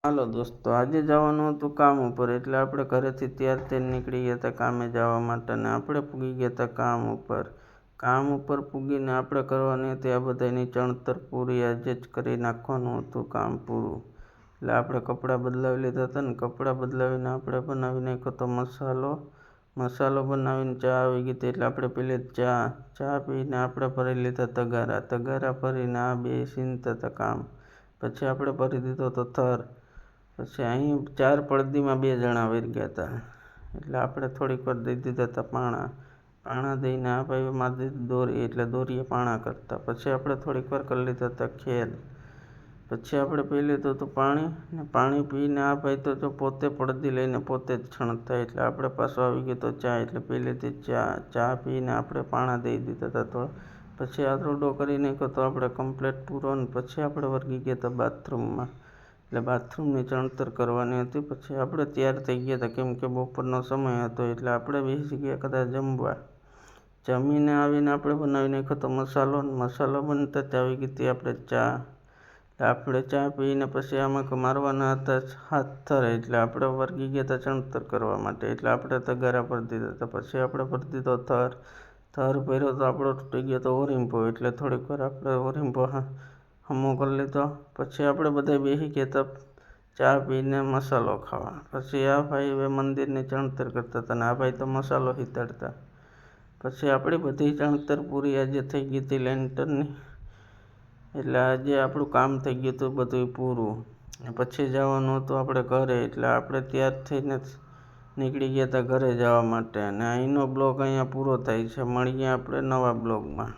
હાલો દોસ્તો, આજે જવાનું હતું કામ ઉપર, એટલે આપણે ઘરેથી તૈયાર થઈને નીકળી ગયા હતા કામે જવા માટે. અને આપણે પૂગી ગયા હતા કામ ઉપર પૂગીને આપણે કરવાની હતી આ બધાની ચણતર પૂરી. આજે જ કરી નાખવાનું હતું કામ પૂરું. એટલે આપણે કપડાં બદલાવી લીધા હતા ને કપડાં બદલાવીને આપણે બનાવી નાખ્યો તો મસાલો બનાવીને ચા આવી ગઈ હતી. એટલે આપણે પેલી ચા પીને આપણે ભરી લીધા તગારા ભરીને આ બે સીનતા હતા કામ. પછી આપણે ભરી દીધો તો થર. પછી અહીં 4 પડદીમાં 2 જણા વહી ગયા હતા. એટલે આપણે થોડીક વાર દઈ દીધા હતા પાણા દઈને આ ભાઈ મારી દીધી દોરી, એટલે દોરીએ પાણા કરતા. પછી આપણે થોડીક વાર કરી લીધા હતા ખેલ. પછી આપણે પી લીધું હતું પાણી, ને પાણી પીને આ ભાઈ તો જો પોતે પડદી લઈને પોતે જ છણતા. એટલે આપણે પાછો આવી ગયો તો ચા, એટલે પી લીધી ચા પીને આપણે પાણા દઈ દીધા હતા થોડા. પછી આ રોડો કરી નાખ્યો તો આપણે કમ્પ્લીટ પૂરો. ને પછી આપણે વર્ગી ગયા હતા બાથરૂમમાં. એટલે બાથરૂમની ચણતર કરવાની હતી. પછી આપણે તૈયાર થઈ ગયા હતા, કેમ કે બપોરનો સમય હતો. એટલે આપણે બેસી ગયા કદાચ જમવા. જમીને આવીને આપણે બનાવી નાખ્યો તો મસાલો બનતા જ આવી ગઈ હતી આપણે ચા. આપણે ચા પીને પછી આમાં મારવાના હતા હાથ થર. એટલે આપણે વર્ગી ગયા હતા ચણતર કરવા માટે. એટલે આપણે તગારા ભરી દીધા હતા. પછી આપણે ભરી દીધો થર ભર્યો તો આપણો તૂટી ગયો તો ઓરિમ્પો. એટલે થોડીક વાર આપણે ઓરિમ્પો હમો કરી લીધો. પછી આપણે બધા બેસી ગયા હતા ચા પીને મસાલો ખાવા. પછી આ ભાઈ હવે મંદિરની ચણતર કરતા હતા ને આ ભાઈ તો મસાલો હિતાડતા. પછી આપણી બધી ચણતર પૂરી આજે થઈ ગઈ હતી લેન્ટરની. એટલે આજે આપણું કામ થઈ ગયું હતું બધું પૂરું. પછી જવાનું હતું આપણે ઘરે. એટલે આપણે તૈયાર થઈને નીકળી ગયા હતા ઘરે જવા માટે. અને અહીંનો બ્લોગ અહીંયા પૂરો થાય છે. મળીએ આપણે નવા બ્લોગમાં.